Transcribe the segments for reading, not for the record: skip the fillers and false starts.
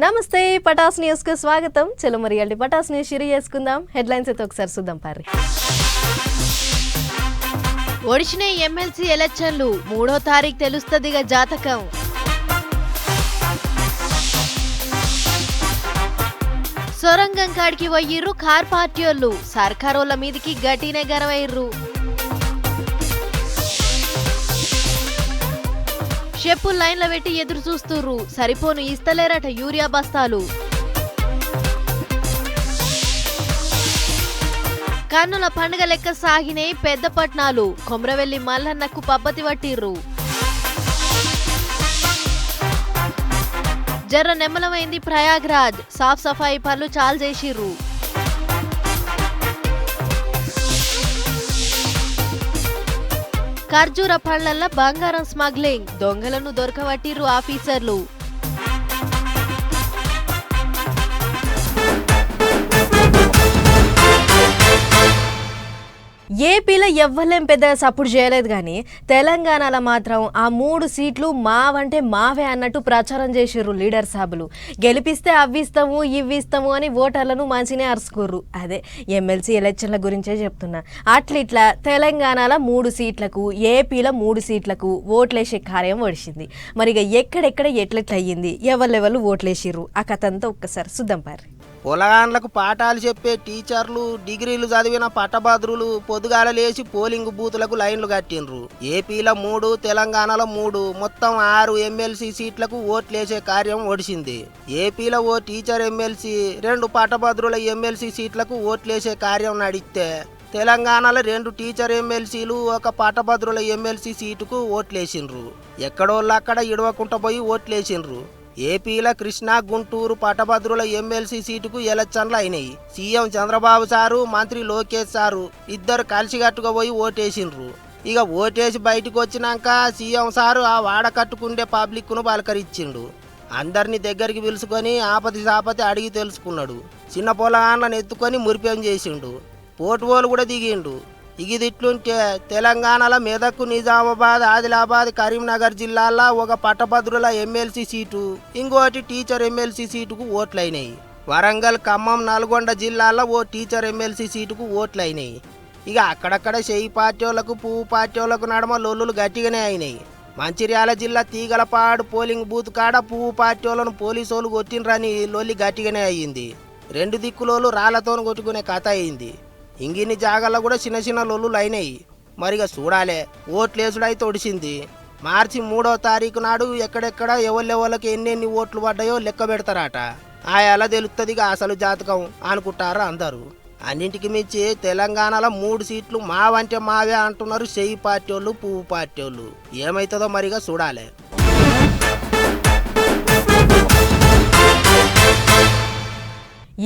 నమస్తే పటాస్ న్యూస్ కు స్వాగతం. చలో మరి అల్లి పటాస్ న్యూస్ షిరి చేసుకుందాం. హెడ్లైన్స్ అయితే ఒకసారి చూద్దాం పారి. ఒడిచిన ఎమ్మెల్సీ ఎలక్షన్లు 3వ తారీఖు తెలుస్తదిగా జాతకం. సొరంగం కాడికి పోయిర్రు కార్ పార్టీలు, సర్కారోళ్ళ మీదికి గట్టినే గరవైర్రు. చెప్పులు లైన్ల పెట్టి ఎదురు చూస్తుర్రు, సరిపోను ఇస్తలేరట యూరియా బస్తాలు. కన్నుల పండుగ లెక్క సాగినాయి పెద్ద పట్నాలు, కొమ్రవెల్లి మల్లన్నకు పబ్బతి పట్టిర్రు. జర్ర నెమ్మలమైంది ప్రయాగ్రాజ్, సాఫ్ సఫాయి పనులు చాలు చేసిర్రు. ఖర్జూర పండ్లల్ల బంగారం స్మగ్లింగ్, దొంగలను దొరకబట్టిర్రు ఆఫీసర్లు. ఏపీలో ఎవ్వలేం పెద్దగా సపోర్ట్ చేయలేదు కానీ తెలంగాణలో మాత్రం ఆ 3 సీట్లు మావంటే మావే అన్నట్టు ప్రచారం చేసిర్రు లీడర్ సాబులు. గెలిపిస్తే అవ్విస్తాము ఇవ్విస్తాము అని ఓటర్లను మంచినే అరుచుకోర్రు. అదే ఎమ్మెల్సీ ఎలక్షన్ల గురించే చెప్తున్నా. అట్లిట్లా తెలంగాణలో 3 సీట్లకు, ఏపీలో 3 సీట్లకు ఓట్లేసే కార్యం ఒడిచింది. మరి ఇక ఎక్కడెక్కడ ఎట్లెట్లయ్యింది, ఎవరెవరు ఓట్లేసిర్రు, ఆ కథ అంతా ఒక్కసారి చూద్దాం పారి. పొలగాండ్లకు పాఠాలు చెప్పే టీచర్లు, డిగ్రీలు చదివిన పట్టభద్రులు పొద్దుగాల లేచి పోలింగ్ బూతులకు లైన్లు కట్టిండ్రు. ఏపీలో 3, తెలంగాణలో 3, మొత్తం 6 ఎమ్మెల్సీ సీట్లకు ఓట్లేసే కార్యం ఒడిసింది. ఏపీలో ఓ టీచర్ ఎమ్మెల్సీ, 2 పట్టభద్రుల ఎమ్మెల్సీ సీట్లకు ఓట్లేసే కార్యం నడిస్తే తెలంగాణలో 2 టీచర్ ఎమ్మెల్సీలు, 1 పట్టభద్రుల ఎమ్మెల్సీ సీటుకు ఓట్లేసిండ్రు. ఎక్కడోళ్ళు అక్కడ ఇడవకుంట పోయి ఓట్లేసిండ్రు. ఏపీలో కృష్ణా, గుంటూరు పట్టభద్రుల ఎమ్మెల్సీ సీటుకు ఎలక్షన్లు అయినాయి. సీఎం చంద్రబాబు సారు, మంత్రి లోకేష్ సారు ఇద్దరు కలిసికట్టుగా పోయి ఓటేసిండ్రు. ఇక ఓటేసి బయటకు వచ్చినాక సీఎం సారు ఆ వాడ కట్టుకుండే పబ్లిక్ను పలకరించిండు. అందరినీ దగ్గరికి పిలుచుకొని ఆపతి సాపతి అడిగి తెలుసుకున్నాడు. చిన్న పొలాలను ఎత్తుకొని మురిపేం చేసిండు. పోటువోలు కూడా దిగిండు. ఇది ఇట్లుంటే తెలంగాణలో మెదక్, నిజామాబాద్, ఆదిలాబాద్, కరీంనగర్ జిల్లాల్లో 1 పట్టభద్రుల ఎమ్మెల్సీ సీటు, ఇంకోటి టీచర్ ఎమ్మెల్సీ సీటుకు ఓట్లయినాయి. వరంగల్, ఖమ్మం, నల్గొండ జిల్లాల్లో ఓ టీచర్ ఎమ్మెల్సీ సీటుకు ఓట్లయినాయి. ఇక అక్కడక్కడ చెయ్యి పార్టీలకు, పువ్వు పార్టీలకు నడమ లొల్లులు గట్టిగానే అయినాయి. మంచిర్యాల జిల్లా తీగలపాడు పోలింగ్ బూత్ కాడ పువ్వు పార్టీలను పోలీసోళ్ళు కొట్టినరని లొల్లి గట్టిగానే అయ్యింది. 2 దిక్కులోళ్ళు రాళ్లతో కొట్టుకునే కథ అయింది. ఇంగిన్ని జాగాల్లో కూడా చిన్న చిన్న లొల్లులు అయినాయి. మరిగా చూడాలే, ఓట్లేసుడైతే ఒడిసింది. మార్చి 3వ తారీఖు నాడు ఎక్కడెక్కడ ఎవరెవరికి ఎన్నెన్ని ఓట్లు పడ్డాయో లెక్క పెడతారట. ఎలా తెలుస్తుందిగా అసలు జాతకం అనుకుంటారు అందరూ. అన్నింటికి మించి తెలంగాణలో 3 సీట్లు మావంటే మావే అంటున్నారు చెయ్యి పార్టీ వాళ్ళు, పువ్వు పార్టీ వాళ్ళు. ఏమవుతుందో మరిగా చూడాలి.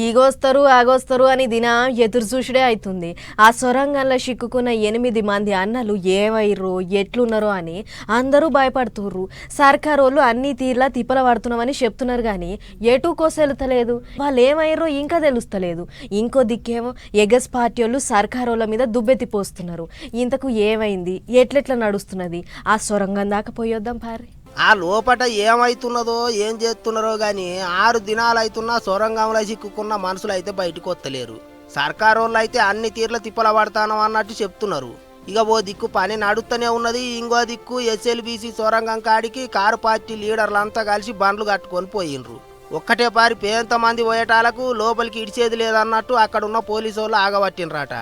ఈగొస్తారు ఆగొస్తారు అని దినా ఎదురు చూసుడే అవుతుంది. ఆ సొరంగంలో చిక్కుకున్న 8 మంది అన్నలు ఏమైర్రో ఎట్లున్నారో అని అందరూ భయపడుతుర్రు. సర్కారోళ్ళు అన్ని తీర్లా తిప్పల పడుతున్నామని చెప్తున్నారు కానీ ఎటు కోసెలుతలేదు. వాళ్ళు ఏమైర్రో ఇంకా తెలుస్తలేదు. ఇంకో దిక్కేమో ఎగస్ పార్టీ వాళ్ళు సర్కారోళ్ళ మీద దుబ్బెత్తిపోస్తున్నారు. ఇంతకు ఏమైంది, ఎట్లెట్లా నడుస్తున్నది, ఆ సొరంగం దాకా పోయొద్దాం పారి. ఆ లోపట ఏమవుతున్నదో ఏం చేస్తున్నారో గాని 6 దినాలు అవుతున్నా సొరంగంలో చిక్కుకున్న మనుషులు అయితే బయటకు వస్తలేరు. సర్కారోళ్ళు అయితే అన్ని తీర్ల తిప్పల పడతాను అన్నట్టు చెప్తున్నారు. ఇక ఓ దిక్కు పని నడుస్తూనే ఉన్నది. ఇంకో దిక్కు ఎస్ఎల్బీసీ సొరంగం కాడికి కారు పార్టీ లీడర్లంతా కలిసి బండ్లు కట్టుకొని పోయిండ్రు. ఒక్కటే పారి పేంతమంది పోయేటాలకు లోపలికి ఇడిచేది లేదన్నట్టు అక్కడున్న పోలీసు వాళ్ళు ఆగబట్టినరాట.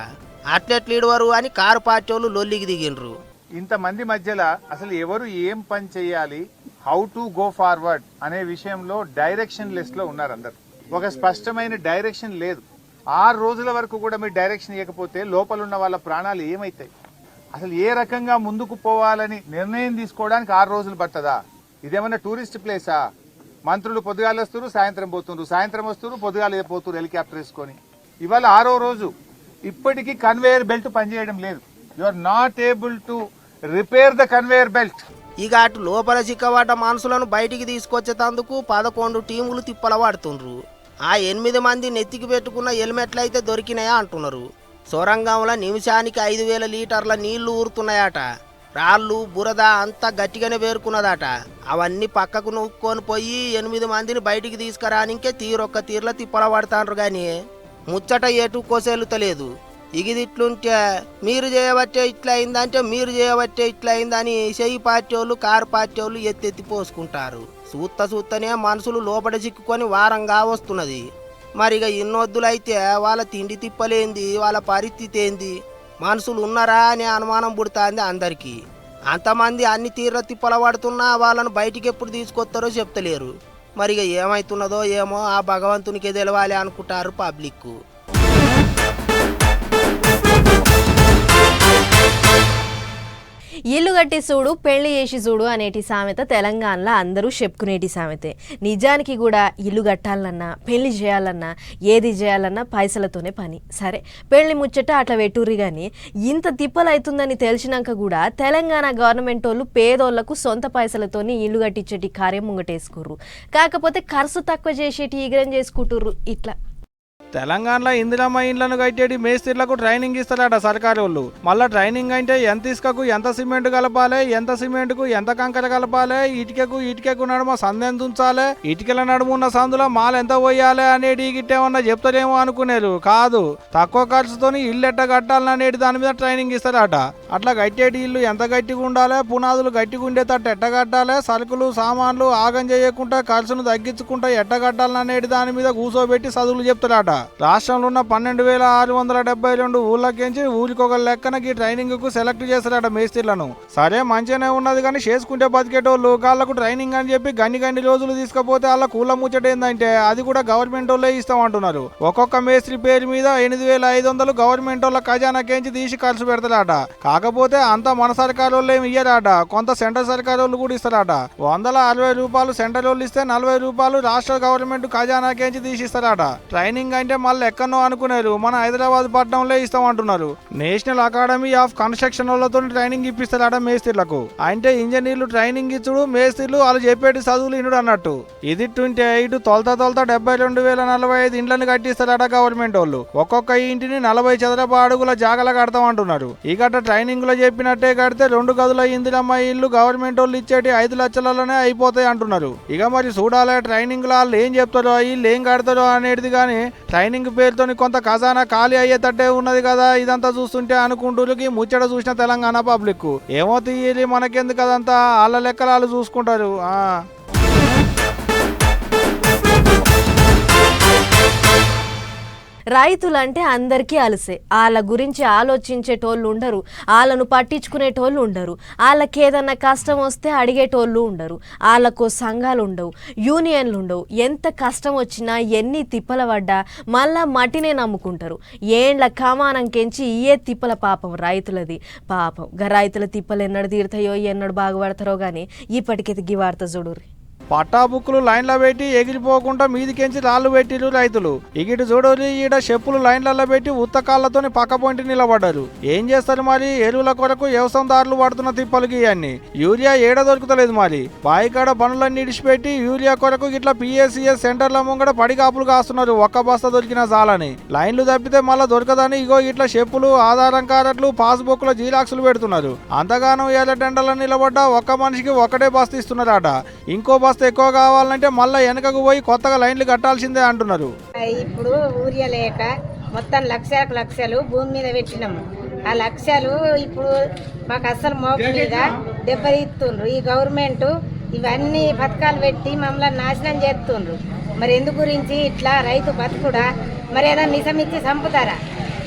అట్లెట్లీడవరు అని కారు పార్టీ వాళ్ళు లొల్లికి దిగిండ్రు. ఇంతమంది మధ్యలో అసలు ఎవరు ఏం పని చేయాలి, హౌ టు గో ఫార్వర్డ్ అనే విషయంలో డైరెక్షన్ లెస్ లో ఉన్నారు అందరు. ఒక స్పష్టమైన డైరెక్షన్ లేదు. 6 రోజుల వరకు కూడా మీరు డైరెక్షన్ ఇవ్వకపోతే లోపల ఉన్న వాళ్ళ ప్రాణాలు ఏమైతాయి? అసలు ఏ రకంగా ముందుకు పోవాలని నిర్ణయం తీసుకోవడానికి 6 రోజులు పట్టదా? ఇదేమన్నా టూరిస్ట్ ప్లేసా? మంత్రులు పొద్దుగాలు వస్తారు, సాయంత్రం పోతున్నారు, సాయంత్రం వస్తారు, పొద్దుగాలు పోతున్నారు హెలికాప్టర్ వేసుకొని. ఇవాళ 6వ రోజు, ఇప్పటికీ కన్వేయర్ బెల్ట్ పనిచేయడం లేదు. You are not able to repair the conveyor belt. ఇక అటు లోపల చిక్కబడ్డ మనుషులను బయటికి తీసుకొచ్చేటందుకు 11 టీములు తిప్పల పడుతుండ్రు. ఆ 8 మంది నెత్తికి పెట్టుకున్న హెల్మెట్లు అయితే దొరికినాయా అంటున్నారు. సొరంగంలో నిమిషానికి 5,000 లీటర్ల నీళ్లు ఊరుతున్నాయట. రాళ్ళు బురద అంతా గట్టిగానే పేరుకున్నదట. అవన్నీ పక్కకు నూక్కొని పోయి 8 మందిని బయటికి తీసుకురానికే తీరొక్క తీర్ల తిప్పల పడతాండ్రు గాని ముచ్చట ఎటు కోసేలుతలేదు. ఇగిదిట్లుంటే మీరు చేయబట్టే ఇట్లా అయిందంటే మీరు చేయబట్టే ఇట్లా అయిందని చెయ్యి పార్టీ వాళ్ళు కారు పార్టీ వాళ్ళు ఎత్తెత్తి పోసుకుంటారు. సూత్తనే మనుషులు లోపల చిక్కుకొని వారంగా వస్తున్నది. మరిగా ఇన్నొద్దులైతే వాళ్ళ తిండి తిప్పలేంది, వాళ్ళ పరిస్థితి ఏంది, మనుషులు ఉన్నారా అనే అనుమానం పుడుతుంది అందరికీ. అంతమంది అన్ని తీర్ల తిప్పల పడుతున్నా వాళ్ళను బయటికి ఎప్పుడు తీసుకొస్తారో చెప్తలేరు. మరిగా ఏమవుతున్నదో ఏమో ఆ భగవంతునికే తెలవాలి అనుకుంటారు పబ్లిక్. ఇల్లు కట్టి చూడు పెళ్లి చేసి చూడు అనేటి సామెత తెలంగాణలో అందరూ చెప్పుకునేటి సామెతే. నిజానికి కూడా ఇల్లు కట్టాలన్నా పెళ్లి చేయాలన్నా ఏది చేయాలన్నా పైసలతోనే పని. సరే పెళ్లి ముచ్చట అట్లా పెట్టుర్రి కానీ ఇంత తిప్పలవుతుందని తెలిసినాక కూడా తెలంగాణ గవర్నమెంట్ వాళ్ళు పేదోళ్లకు సొంత పైసలతోని ఇల్లు కట్టించేటి కార్యం ముంగటేసుకుర్రు. కాకపోతే ఖర్చు తక్కువ చేసేటి ఈగ్రం చేసుకుంటుర్రు. ఇట్లా తెలంగాణలో ఇందిరమ్మ ఇండ్లను కట్టేటి మేస్త్రీలకు ట్రైనింగ్ ఇస్తారట సర్కారు వాళ్ళు. మళ్ళీ ట్రైనింగ్ అంటే ఎంత ఇసుకకు ఎంత సిమెంట్ కలపాలి, ఎంత సిమెంట్కు ఎంత కంకర కలపాలి, ఇటుకకు నడుమ సందు ఎంత ఉంచాలి, ఇటుకల నడుము ఉన్న సందులో మాల ఎంత పోయాలి అనేది గిట్టేమన్నా చెప్తారేమో అనుకునేరు. కాదు, తక్కువ ఖర్చుతోని ఇల్లు ఎట్ట కట్టాలనేది దాని మీద ట్రైనింగ్ ఇస్తారట. అట్లా కట్టేటి ఇల్లు ఎంత గట్టిగా ఉండాలి, పునాదులు గట్టిగా ఉండేటట్టు ఎట్ట కట్టాలి, సరుకులు సామాన్లు ఆగం చేయకుండా ఖర్చును తగ్గించుకుంటా ఎట్ట కట్టాలనేది దాని మీద కూర్చోబెట్టి చదువులు చెప్తారట. రాష్ట్రంలో ఉన్న 12,672 ఊళ్ళకేంచి ఊరికొక లెక్కనకి ట్రైనింగ్ కు సెలెక్ట్ చేస్తారట మేస్త్రీలను. సరే మంచిగానే ఉన్నది కానీ చేసుకుంటే బతికేటోళ్ళు వాళ్ళకు ట్రైనింగ్ అని చెప్పి గన్ని రోజులు తీసుకపోతే వాళ్ళ కూల ముచ్చట ఏందంటే అది కూడా గవర్నమెంట్ వాళ్ళే ఇస్తామంటున్నారు. ఒక్కొక్క మేస్త్రి పేరు మీద 8,500 గవర్నమెంట్ వాళ్ళ ఖజానాకేంచి తీసి ఖర్చు పెడతారట. కాకపోతే అంత మన సర్కారు వాళ్ళు ఏమి ఇయ్యరాట, కొంత సెంట్రల్ సర్కారు వాళ్ళు కూడా ఇస్తారట. 160 రూపాయలు సెంట్రల్ వాళ్ళు ఇస్తే 40 రూపాయలు రాష్ట్ర గవర్నమెంట్ ఖజానాకేంచి తీసి ఇస్తారట. ట్రైనింగ్ అంటే మళ్ళీ ఎక్కడో అనుకున్నారు, మన హైదరాబాద్ పట్టణంలో ఇస్తామంటున్నారు. నేషనల్ అకాడమీ ఆఫ్ కన్స్ట్రక్షన్ వాళ్ళతో ట్రైనింగ్ ఇప్పిస్తారట మేస్త్రీలకు. అంటే ఇంజనీర్లు ట్రైనింగ్ ఇచ్చుడు, మేస్త్రీలు వాళ్ళు చెప్పేటి చదువులు ఇనుడు అన్నట్టు. ఇదిట్టుంటే ఇటు తొలత 72,045 ఇండ్లను కట్టిస్తారట గవర్నమెంట్ వాళ్ళు. ఒక్కొక్క ఇంటిని 40 చదరపు అడుగుల జాగల కడతామంటున్నారు. ఈ గట్ట ట్రైనింగ్ లో చెప్పినట్టే కడితే 2 గదుల ఇందిరమ్మ ఇల్లు గవర్నమెంట్ వాళ్ళు ఇచ్చేటి 5 లక్షలలోనే అయిపోతాయి అంటున్నారు. ఇక మరి చూడాలి ట్రైనింగ్ లో వాళ్ళు ఏం చెప్తారో వీళ్ళు ఏం కడతారో అనేది. కానీ ట్రైనింగ్ పేరుతోని కొంత ఖజానా ఖాళీ అయ్యేటట్టే ఉన్నది కదా ఇదంతా చూస్తుంటే అనుకుంటూరుకి ముచ్చట చూసిన తెలంగాణ పబ్లిక్. ఏమో తీయాలి మనకెందుకు కదంతా, వాళ్ళ లెక్కలు వాళ్ళు చూసుకుంటారు. రైతులంటే అందరికీ అలసే. వాళ్ళ గురించి ఆలోచించేటోళ్ళు ఉండరు, వాళ్ళను పట్టించుకునేటోళ్ళు ఉండరు, వాళ్ళకి ఏదన్నా కష్టం వస్తే అడిగేటోళ్ళు ఉండరు, వాళ్ళకు సంఘాలు ఉండవు, యూనియన్లు ఉండవు. ఎంత కష్టం వచ్చినా ఎన్ని తిప్పల పడ్డా మళ్ళా మట్టినే నమ్ముకుంటారు. ఏండ్ల కమానంకెంచి ఇయే తిప్పల పాపం రైతులది. పాపం రైతుల తిప్పలు ఎన్నడు తీరుతాయో ఎన్నడు బాగుపడతారో కానీ ఇప్పటికైతే గివార్త చూడుర్రి. పట్టా బుక్కులు లైన్లో పెట్టి ఎగిరిపోకుండా మీదికెంచి రాళ్ళు పెట్టిరు రైతులు. ఇగిటి చూడరు ఈడ చెప్పులు లైన్లలో పెట్టి ఉత్తకాళ్లతోని పక్క పొంటి నిలబడ్డారు. ఏం చేస్తారు మరి, ఎరువుల కొరకు వ్యవసాయదారులు పడుతున్న తిప్పలకి అన్ని. యూరియా ఏడ దొరుకుతలేదు మరి. బాయికాడ పనులన్నీ ఇడిచిపెట్టి యూరియా కొరకు ఇట్లా PSCS సెంటర్ల ముంగడ పడికాపులు కాస్తున్నారు. ఒక్క బస్తా దొరికిన చాలని. లైన్లు తప్పితే మళ్ళా దొరకదని ఇగో ఇట్లా చెప్పులు, ఆధారం కార్డులు, పాస్బుక్ల జీరాక్సులు పెడుతున్నారు. అంతగానో ఎర్రటెండలో నిలబడ్డా ఒక్క మనిషికి ఒకటే బస్తా ఇస్తున్నారట. ఇంకో బస్తా ఎక్కువ కావాలంటే మళ్ళీ వెనకకు పోయి కొత్తగా లైన్లు కట్టాల్సిందే అంటున్నారు. ఇప్పుడు ఊరియా లేక మొత్తం లక్షలు భూమి మీద పెట్టినాము. ఆ లక్షలు ఇప్పుడు మాకు అస్సలు మోపు మీద దెబ్బతీస్తుండ్రు. ఈ గవర్నమెంట్ ఇవన్నీ పథకాలు పెట్టి మమ్మల్ని నాశనం చేస్తుండ్రు. మరి ఎందు గురించి ఇట్లా రైతు బతుకుడా, మరి ఏదైనా నిజమిచ్చి చంపుతారా?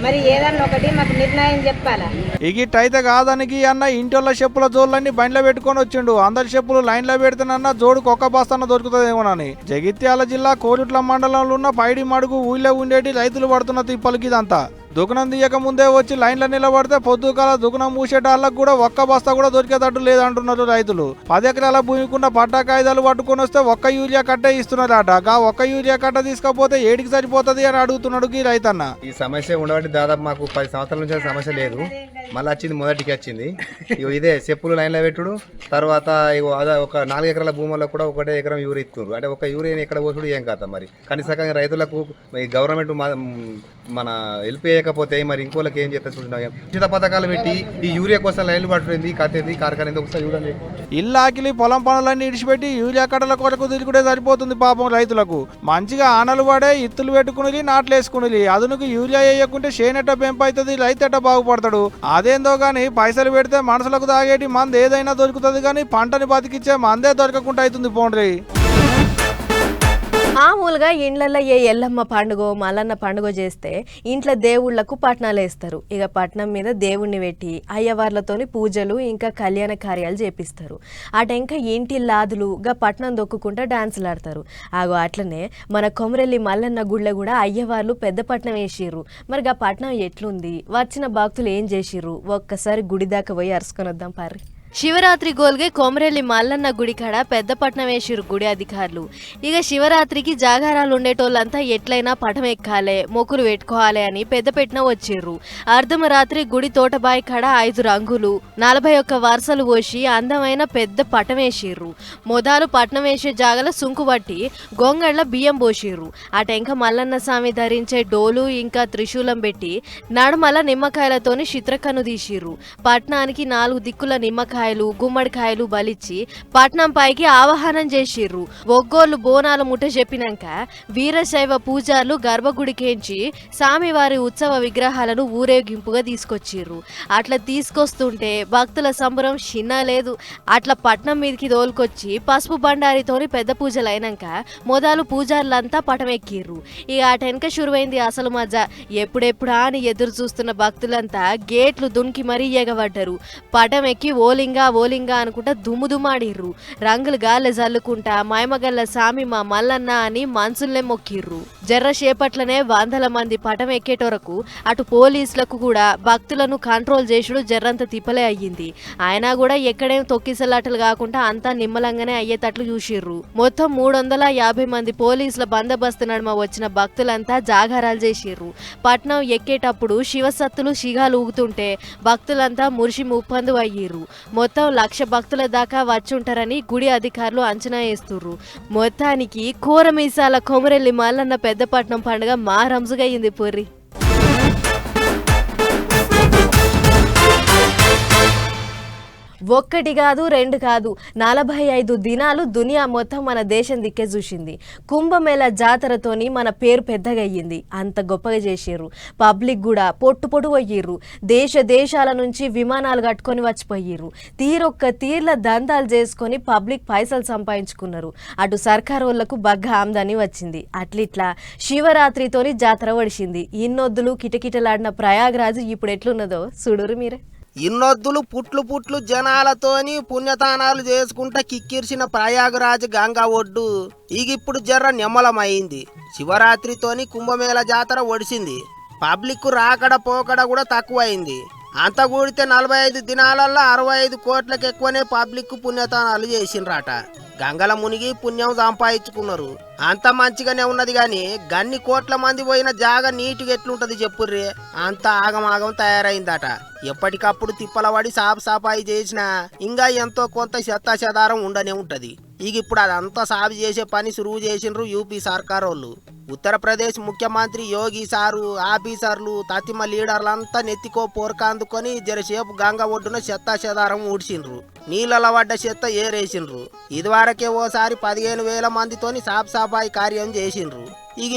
మరి ఏదన్నా ఒకటి మాకు నిర్ణయం చెప్పాలా? ఇగిట్టయితే కాదానికి అన్న ఇంటిళ్ళ చెప్పుల జోళ్ళన్నీ బండ్లో పెట్టుకొని వచ్చిండు. అందరి చెప్పులు లైన్లో పెడితేనన్నా జోడుకు ఒక్క బస్తాన దొరుకుతుందేమోనని. జగిత్యాల జిల్లా కోరుట్ల మండలంలో ఉన్న పైడి మడుగు ఊళ్ళో ఉండేటి రైతులు పడుతున్న తిప్పలకి ఇదంతా. దుకాణం తీయక ముందే వచ్చి లైన్లో నిలబడితే పొద్దుకాల దుకాణం మూసేటాళ్ళకు కూడా ఒక్క బస్తా కూడా దొరికేటట్టు లేదంటున్నారు రైతులు. 10 ఎకరాల భూమికున్న పట్టా కాయిదాలు పట్టుకొని వస్తే ఒక్క యూరియా కట్టే ఇస్తున్నారట. ఒక్క యూరియా కట్ట తీసుకపోతే ఏడికి సరిపోతుంది అని అడుగుతున్నాడు ఈ రైతన్న. ఈ సమస్య ఉండబట్టి దాదాపు మాకు 10 సంవత్సరాల నుంచి సమస్య లేదు. మళ్ళీ వచ్చింది, మొదటికి వచ్చింది. ఇదే చెప్పులు లైన్లో పెట్టుడు. తర్వాత ఒక 4 ఎకరాల భూముల్లో కూడా 1 ఎకరం యూరియా ఇస్తున్నారు. అంటే ఒక యూరియా ఎక్కడ పోసుడు ఏం కాదు. మరి కనీసంగా రైతులకు గవర్నమెంట్ మన హెల్ప్ చేయలేకపోతే మరి ఇంకోళ్ళకి ఏం చేస్తా చూడండి. ఉచిత పథకాలు పెట్టి ఈ యూరియా కోసం లైన్లు పడుతుంది కత్తేది కార్ఖాన ఒకసారి చూడండి. ఇల్లాకిలి పొలం పనులన్నీ ఇడిచిపెట్టి యూరియా కట్టల కొరకు తిరుగుడే సరిపోతుంది పాపం రైతులకు. మంచిగా ఆనలు పడే ఇత్తులు పెట్టుకుని నాట్లేసుకుని అదునుకు యూరియా వేయకుంటే చేనెట్ట పెంపైతుంది, రైతెట్ట బాగుపడతాడు. అదేందో గాని పైసలు పెడితే మనసులకు తాగేటి మంది ఏదైనా దొరుకుతుంది కానీ పంటని బతికిచ్చే మందే దొరకకుండా అవుతుంది పోండ్రి. మామూలుగా ఇండ్లలో ఏ ఎల్లమ్మ పండుగ మల్లన్న పండుగ చేస్తే ఇంట్లో దేవుళ్లకు పట్నాలు వేస్తారు. ఇక పట్నం మీద దేవుణ్ణి పెట్టి అయ్యవార్లతోని పూజలు ఇంకా కళ్యాణ కార్యాలు చేపిస్తారు. అటెంక ఇంటి లాదులుగా పట్నం దొక్కుకుంటా డాన్సులు ఆడతారు. ఆగో అట్లనే మన కొమరెల్లి మల్లన్న గుళ్ళ కూడా అయ్యవార్లు పెద్ద పట్నం వేసిర్రు. మరి ఆ పట్నం ఎట్లుంది, వచ్చిన భక్తులు ఏం చేసిర్రు, ఒక్కసారి గుడి దాకా పోయి అరుసుకొని వద్దాం పారి. శివరాత్రి గోల్గే కొమరెల్లి మల్లన్న గుడి కాడ పెద్ద పట్నం వేసిరు గుడి అధికారులు. ఇక శివరాత్రికి జాగారాలు ఉండేటోళ్ళంతా ఎట్లయినా పటం ఎక్కాలే, మొక్కులు పెట్టుకోవాలి అని పెద్ద పెట్టిన వచ్చిర్రు. అర్ధమరాత్రి గుడి తోటబాయి కాడ 5 రంగులు 41 వరుసలు పోసి అందమైన పెద్ద పటం వేసిర్రు. మొదలు పట్నం వేసే జాగల సుంకు పట్టి గొంగళ్ళ బియ్యం పోసిర్రు. ఆ టెంక మల్లన్న స్వామి ధరించే డోలు ఇంకా త్రిశూలం పెట్టి నడుమల నిమ్మకాయలతోని చిత్రకన్ను తీసిర్రు. పట్నానికి 4 దిక్కుల నిమ్మకాయ గుమ్మడికాయలు బలిచ్చి పట్నం పైకి ఆవాహనం చేసిర్రు. ఒగ్గోళ్ళు బోనాలు ముట్ట చెప్పినాక వీరశైవ పూజార్లు గర్భగుడికేంచి స్వామివారి ఉత్సవ విగ్రహాలను ఊరేగింపుగా తీసుకొచ్చిర్రు. అట్లా తీసుకొస్తుంటే భక్తుల సంబరం చిన్న లేదు. అట్లా పట్నం మీదకి తోలుకొచ్చి పసుపు బండారితోని పెద్ద పూజలు అయినాక మొదలు పూజార్లంతా పటం ఎక్కిర్రు. ఇక ఆ టెనక షురువైంది అసలు మజా. ఎప్పుడెప్పుడా అని ఎదురు చూస్తున్న భక్తులంతా గేట్లు దునికి మరీ ఎగబడ్డరు. పటం ఎక్కి ఓలింగా అనుకుంటా దుమ్ముదుమాడిర్రు. రంగులు గాలి జల్లుకుంటా మైమగల్ల సామి మా మల్లన్న అని మనసుల్నే మొక్కిర్రు. జర్రసేపట్లనే 100 మంది పటం ఎక్కేటోరకు అటు పోలీసులకు కూడా భక్తులను కంట్రోల్ చేసుడు జర్రంత తిప్పలే అయ్యింది. అయినా కూడా ఎక్కడేం తొక్కిసలాటలు కాకుండా అంతా నిమ్మలంగానే అయ్యేటట్లు చూసిర్రు. మొత్తం 350 మంది పోలీసుల బందోబస్తు నడుమ వచ్చిన భక్తులంతా జాగారాలు చేసిర్రు. పట్నం ఎక్కేటప్పుడు శివసత్తులు శిగాలు ఊగుతుంటే భక్తులంతా మురిసి ముప్పందు అయ్యిర్రు. మొత్తం 1,00,000 భక్తుల దాకా వచ్చుంటారని గుడి అధికారులు అంచనా వేస్తుర్రు. మొత్తానికి కోరమీసాల కొమరెల్లి మల్లన్న పెద్దపట్నం పండుగ మా రంజుగా అయింది పొర్రి. ఒక్కటి కాదు 2 కాదు 45 దినాలు దునియా మొత్తం మన దేశం దిక్కే చూసింది. కుంభమేళ జాతరతోని మన పేరు పెద్దగా అయ్యింది. అంత గొప్పగా చేసిర్రు. పబ్లిక్ కూడా పొట్టు పోయిర్రు. దేశాల నుంచి విమానాలు కట్టుకొని వచ్చిపోయిర్రు. తీర్ల దందాలు చేసుకొని పబ్లిక్ పైసలు సంపాదించుకున్నారు. అటు సర్కారు వాళ్ళకు బగ్గ ఆమ్దాని వచ్చింది. అట్లిట్లా శివరాత్రితోని జాతర వడిసింది. ఇన్నొద్దులు కిటకిటలాడిన ప్రయాగరాజు ఇప్పుడు ఎట్లున్నదో చూడురు మీరే. ఇన్నొద్దులు పుట్లు జనాలతోని పుణ్యతానాలు చేసుకుంటా కిక్కిర్చిన ప్రయాగరాజ్ గంగా ఒడ్డు ఇప్పుడు జర్ర నిమ్మలమైంది. శివరాత్రితోని కుంభమేళ జాతర ఒడిసింది. పబ్లిక్ రాకడ పోకడ కూడా తక్కువైంది. అంత కూడితే 45 దినాలల్లో 65 కోట్లకు ఎక్కువనే పబ్లిక్ పుణ్యతానాలు చేసిండ్రట. గంగల మునిగి పుణ్యం సంపాదించుకున్నారు. అంత మంచిగానే ఉన్నది గాని గన్ని కోట్ల మంది పోయిన జాగ నీటిగా ఎట్లుంటది చెప్పుర్రే. అంత ఆగమాగం తయారైందట. ఎప్పటికప్పుడు తిప్పలవాడి సాపాయి చేసినా ఇంకా ఎంతో కొంత చెత్తాచెదారం ఉండనే ఉంటది. ఇప్పుడు అదంతా సాగు చేసే పని సురువు చేసిండ్రు యూపీ సర్కార్ వాళ్ళు. ఉత్తరప్రదేశ్ ముఖ్యమంత్రి యోగి సారు ఆఫీసర్లు తతిమ లీడర్లంతా నెత్తికో పోరక అందుకొని జరసేపు గంగ ఒడ్డున చెత్తాచెదారం ఊడ్చిండ్రు. నీళ్ళ పడ్డ చెత్త ఏరేసిండ్రు. ఇదివరకే ఓసారి 15,000 మందితోని సాపాయి కార్యం చేసిండ్రు.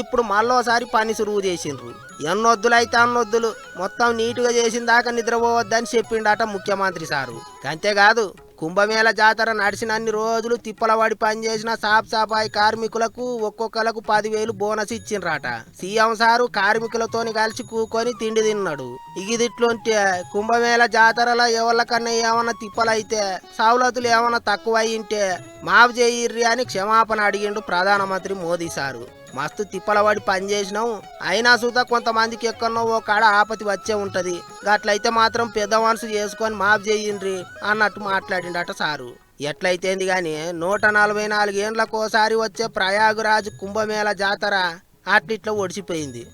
ఇప్పుడు మళ్ళోసారి పని సురువు చేసిండ్రు. ఎన్నొద్దులైతే అన్నొద్దులు మొత్తం నీటుగా చేసిన దాకా నిద్రపోవద్దని చెప్పిండట ముఖ్యమంత్రి సారు. అంతేకాదు కుంభమేళ జాతర నడిచినన్ని రోజులు తిప్పలవాడి పనిచేసిన సాపాయి కార్మికులకు ఒక్కొక్కలకు 10,000 బోనస్ ఇచ్చిండ్రట. సీఎం సారు కార్మికులతోని కలిసి కూకొని తిండి తిన్నాడు. ఇదిట్లుంటే కుంభమేళ జాతరలో ఎవరికన్నా ఏమన్నా తిప్పలైతే సౌలతులు ఏమన్నా తక్కువ అయ్యింటే మాఫ్ చేయిర్రి అని క్షమాపణ అడిగిండు ప్రధానమంత్రి మోదీ సారు. మస్తు తిప్పలవాడి పనిచేసినాం, అయినా సుతా కొంతమందికి ఎక్కడో ఓ కాడ ఆపతి వచ్చే ఉంటది. గట్లయితే మాత్రం పెద్ద మనసు చేసుకొని మాఫ్ చేయండ్రి అన్నట్టు మాట్లాడిండట సారు. ఎట్లయితేంది గాని 144 ఏండ్లకోసారి వచ్చే ప్రయాగరాజ్ కుంభమేళ జాతర అట్లిట్లా ఒడిసిపోయింది.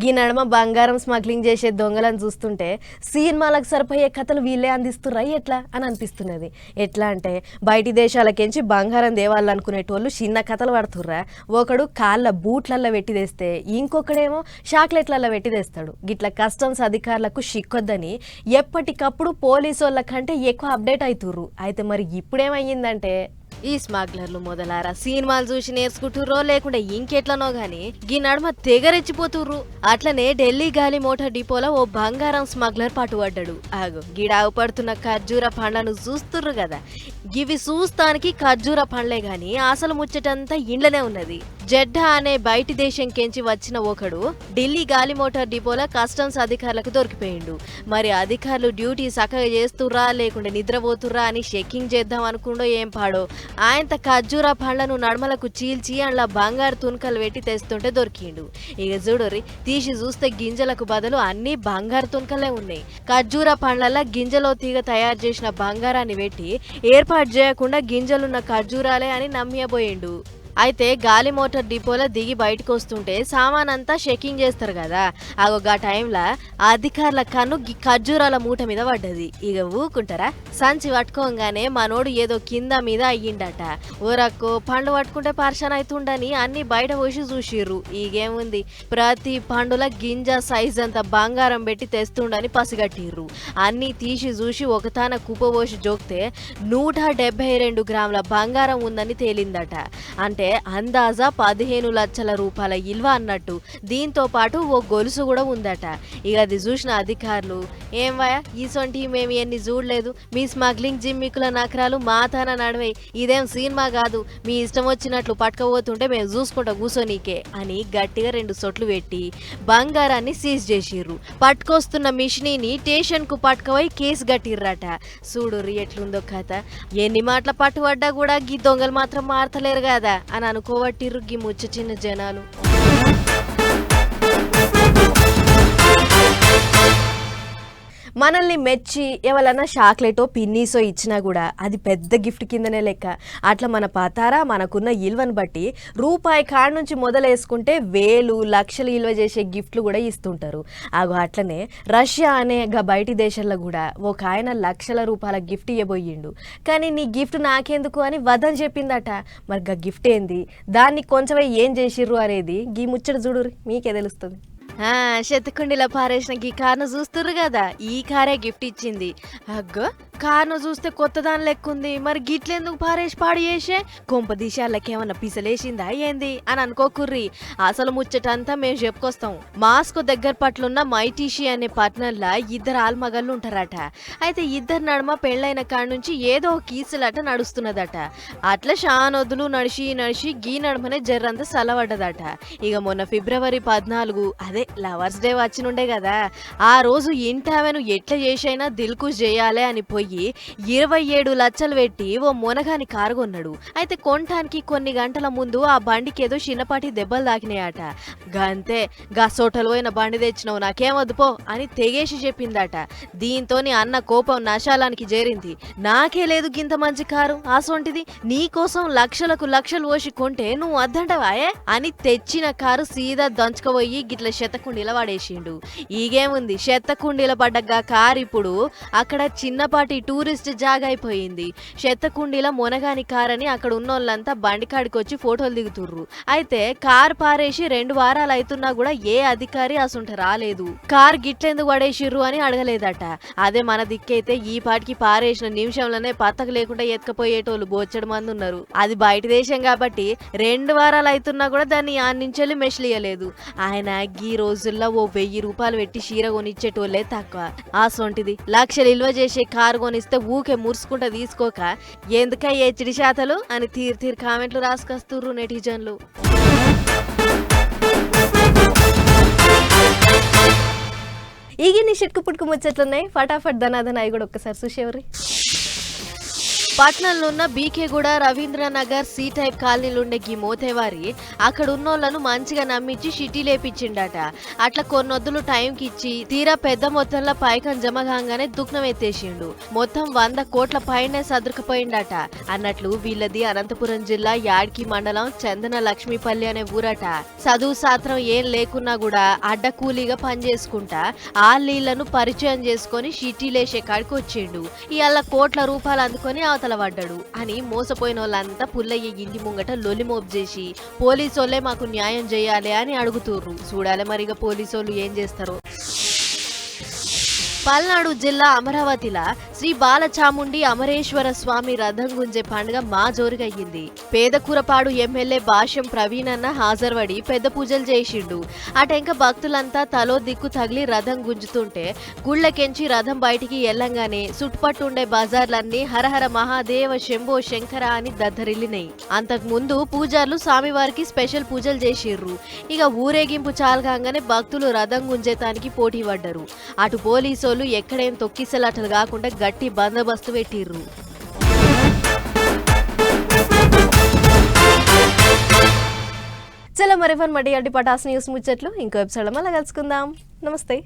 ఈ నడమ బంగారం స్మగ్లింగ్ చేసే దొంగలను చూస్తుంటే సినిమాలకు సరిపోయే కథలు వీళ్ళే అందిస్తుర్రా ఎట్లా అని అనిపిస్తున్నది. ఎట్లా అంటే బయటి దేశాలకెంచి బంగారం దేవాలనుకునేటోళ్ళు చిన్న కథలు పడుతుర్రా. ఒకడు కాళ్ళ బూట్లల్లో పెట్టి తెస్తే ఇంకొకడేమో చాక్లెట్లలో పెట్టి తెస్తాడు. గిట్లా కస్టమ్స్ అధికారులకు సిక్కొద్దని ఎప్పటికప్పుడు పోలీసు వాళ్ళ కంటే ఎక్కువ అప్డేట్ అవుతుర్రు. అయితే మరి ఇప్పుడేమయ్యిందంటే ఈ స్మగ్లర్లు మొదలారా సినిమాలు చూసి నేర్చుకుంటుర్రో లేకుంటే ఇంకెట్లనో గాని గీ నడుమ తెగరెచ్చిపోతుర్రు. అట్లనే ఢిల్లీ గాలి మోటార్ డిపోలో ఓ బంగారం స్మగ్లర్ పట్టుబడ్డాడు. ఆగు గిడావు పడుతున్న ఖర్జూర పండ్లను చూస్తుర్రు కదా, గివి చూస్తానికి ఖర్జూర పండ్లే గాని అసలు ముచ్చటంతా ఇండ్లనే ఉన్నది. జెడ్డా అనే బయటి దేశం కెంచి వచ్చిన ఒకడు ఢిల్లీ గాలి మోటార్ డిపోలో కస్టమ్స్ అధికారులకు దొరికిపోయిండు. మరి అధికారులు డ్యూటీ చక్కగా చేస్తుర్రా లేకుంటే నిద్రపోతుర్రా అని చెక్కింగ్ చేద్దాం అనుకుండో ఏం పాడో ఆయన ఖర్జూర పండ్లను నడమలకు చీల్చి అందులో బంగారు తునకలు పెట్టి తెస్తుంటే దొరికిండు. ఇక చూడరి తీసి చూస్తే గింజలకు బదులు అన్ని బంగారు తునకలే ఉన్నాయి. ఖర్జూర పండ్ల గింజలో తీగ తయారు చేసిన బంగారాన్ని పెట్టి ఏర్పాటు చేయకుండా గింజలున్న ఖర్జూరాలే అని నమ్మియబోయిండు. అయితే గాలి మోటార్ డిపోలో దిగి బయటకు వస్తుంటే సామాన్ అంతా చెకింగ్ చేస్తారు కదా, ఆ టైంలో అధికారుల కన్ను ఖర్జూరాల మూట మీద పడ్డది. ఇక ఊకుంటారా, సంచి పట్టుకోగానే మనోడు ఏదో కింద మీద అయ్యిండట. ఊరక్కో పండు పట్టుకుంటే పర్షన్ అవుతుండని అన్ని బయట పోసి చూసిర్రు. ఈగేముంది ప్రతి పండుల గింజ సైజ్ అంత బంగారం పెట్టి తెస్తుండని పసిగట్టిర్రు. అన్ని తీసి చూసి ఒకతాన కుప్పబోసి జోక్తే 172 గ్రాముల బంగారం ఉందని తేలిందట. అంటే అందాజా 15 లక్షల రూపాయల ఇల్వ అన్నట్టు. దీంతో పాటు ఓ గొలుసు కూడా ఉందట. ఇక అది చూసిన అధికారులు, ఏం వయ ఈసొంటి మేము ఎన్ని చూడలేదు, మీ స్మగ్లింగ్ జిమ్మికుల నకరాలు మాతాన నడవై, ఇదేం సినిమా కాదు, మీ ఇష్టం వచ్చినట్లు పట్టుకపోతుంటే మేము చూసుకుంటా కూసోనీకే అని గట్టిగా 2 సొట్లు పెట్టి బంగారాన్ని సీజ్ చేసిర్రు. పట్టుకొస్తున్న మిషనీని స్టేషన్ కు పట్టుకపోయి కేసు గట్టిర్రట. చూడు ఎట్లుందో కథ. ఎన్ని మాటల పట్టుబడ్డా కూడా గీ దొంగలు మాత్రం మారతలేరు కదా అని అనుకోవట్టిర్రు గీ ముచ్చ చిన్న జనాలు. మనల్ని మెచ్చి ఎవరన్నా చాక్లెటో పిన్నీసో ఇచ్చినా కూడా అది పెద్ద గిఫ్ట్ కిందనే లెక్క. అట్లా మన పతారా మనకున్న ఇల్వను బట్టి రూపాయి కాడ నుంచి మొదలేసుకుంటే వేలు లక్షలు ఇల్వ చేసే గిఫ్ట్లు కూడా ఇస్తుంటారు. అట్లనే రష్యా అనే బయటి దేశాల్లో కూడా ఒక ఆయన లక్షల రూపాయల గిఫ్ట్ ఇవ్వబోయిండు. కానీ నీ గిఫ్ట్ నాకెందుకు అని వదని చెప్పిందట. మరి గిఫ్ట్ ఏంది, దాన్ని కొంచెమే ఏం చేసిర్రు అనేది గీ ముచ్చట చూడురి మీకే తెలుస్తుంది. శతకుండిలా పారేసిన ఈ కార్ను చూస్తుర్రు కదా, ఈ కారే గిఫ్ట్ ఇచ్చింది. అగ్గో కార్ను చూస్తే కొత్త దాని లెక్కుంది, మరి గిట్లెందుకు పారేసి పాడు చేసే, కొంప దిశాలకేమన్నా పిసలేసిందా ఏంది అని అనుకోకుర్రి. అసలు ముచ్చటంతా మేము చెప్పుకొస్తాం. మాస్కో దగ్గర పట్లున్న మైటీషి అనే పట్టణంలో 2 ఆల్మగళ్ళు ఉంటారట. అయితే 2 నడుమ పెళ్ళైన కాడ నుంచి ఏదో కీసులాట నడుస్తున్నదట. అట్లా షానొద్దులు నడిచి నడిచి గీ నడుమనే జర్రంతా సలవడ్డదట. ఇక మొన్న ఫిబ్రవరి 14 అదే లవర్స్ డే వచ్చినుండే కదా, ఆ రోజు ఇంటామెను ఎట్లా చేసైనా దిల్కుష్ చేయాలి అని పోయి 27 లక్షలు పెట్టి ఓ మునగాని కారు కొన్నాడు. అయితే కొనటానికి కొన్ని గంటల ముందు ఆ బండికి ఏదో చిన్నపాటి దెబ్బలు తాకినాయట. గంతే గా సోటలు పోయిన బండి తెచ్చినావు నాకేమొద్దు పో అని తెగేసి చెప్పిందట. దీంతోని అన్న కోపం నశాలానికి చేరింది. నాకే లేదు గింత మంచి కారు, ఆసొంటిది నీకోసం లక్షలకు లక్షలు పోసి కొంటే నువ్వు వద్దంటవాయే అని తెచ్చిన కారు సీదా దంచుకపోయి గిట్ల శతకుండీల పడేసిండు. ఈగేముంది శతకుండీల పడ్డగా కారు ఇప్పుడు అక్కడ చిన్నపాటి టూరిస్ట్ జాగా అయిపోయింది. శతకుండీల మునగాని కార్ అని అక్కడ ఉన్నోళ్ళంతా బండికాడికి వచ్చి ఫోటోలు దిగుతుర్రు. అయితే కార్ పారేసి 2 వారాలు అవుతున్నా కూడా ఏ అధికారి అసంట రాలేదు. కార్ గిట్లెందుకు పడేసిర్రు అని అడగలేదట. అదే మన దిక్కైతే ఈ పాటికి పారేసిన నిమిషంలోనే పత్తకు లేకుండా ఎత్తుకపోయేటోళ్ళు బోచ్చడు మంది ఉన్నారు. అది బయట దేశం కాబట్టి 2 వారాలు అవుతున్నా కూడా దాన్ని ఆ నుంచి మెషలియలేదు. ఆయన ఈ రోజుల్లో ఓ 1000 రూపాయలు పెట్టి చీర కొనిచ్చేటోళ్లే తక్కువ. ఆ సొంటిది లక్షలు ఇల్వ చేసే కారు కొనిస్తే ఊకే మురుసుకుంటా తీసుకోక ఎందుక ఏ చిడి శాతలు అని తీరు కామెంట్లు రాసుకొస్తుర్రు నెటిజన్లు. ఈగిన్ని షిట్కు పుట్టుకు ముచ్చట్లున్నాయి. ఫటాఫట్ ధనాధన అవి కూడా ఒక్కసారి చూసేవరి. పట్నంలో ఉన్న బీకేగూడ రవీంద్రనగర్ సి టైప్ కాలనీలుండే గీ మోతేవారి అక్కడ ఉన్నోళ్లను మంచిగా నమ్మించి షిటీ లేపించిండట. అట్లా కొన్నొద్దులు టైంకి ఇచ్చి తీరా పెద్ద మొత్తంలో పైకం జమ కాగానే దుఃఖం ఎత్తేసిండు. మొత్తం 100 కోట్ల పైనే సదురుకుపోయిండట. అన్నట్లు వీళ్ళది అనంతపురం జిల్లా యాడ్కి మండలం చందన లక్ష్మీపల్లి అనే ఊరట. చదువు శాస్త్రం ఏం లేకున్నా కూడా అడ్డకూలీగా పనిచేసుకుంటా ఆ నీళ్లను పరిచయం చేసుకుని షిటీ లేసే కాడికి వచ్చిండు. ఇవాళ కోట్ల రూపాయలు అందుకొని అవతల పడ్డాడు అని మోసపోయిన వాళ్ళంతా పుల్లయ్య ఇంటి ముంగట లొలిమోపు చేసి పోలీసోళ్లే మాకు న్యాయం చేయాలి అని అడుగుతుర్రు. చూడాలి మరిగా పోలీసోళ్ళు ఏం చేస్తారో. పల్నాడు జిల్లా అమరావతిలో శ్రీ బాలచాముండి అమరేశ్వర స్వామి రథం గుంజే పండుగ మా జోరుగయ్యింది. పేదకూరపాడు ఎమ్మెల్యే భాష్యం ప్రవీణ్ అన్న హాజరుపడి పెద్ద పూజలు చేసిండు. అటెంక భక్తులంతా తలో దిక్కు తగిలి రథం గుంజుతుంటే గుళ్ళకెంచి రథం బయటికి ఎల్లంగానే చుట్టుపట్టుండే బజార్లన్నీ హరహర మహాదేవ శంభో శంకర అని దద్దరిల్లినాయి. అంతకు ముందు పూజార్లు స్వామివారికి స్పెషల్ పూజలు చేసిర్రు. ఇక ఊరేగింపు చాలగానే భక్తులు రథం గుంజేతానికి పోటీ పడ్డారు. అటు పోలీసు ఎక్కడేం తొక్కిసలాటలు కాకుండా గట్టి బందోబస్తు పెట్టిర్రు. చలో మరివన్ మడి అడ్డి పటాస్ న్యూస్ ముచ్చట్లు ఇంకో ఎపిసోడ్ మళ్ళీ కలుసుకుందాం. నమస్తే.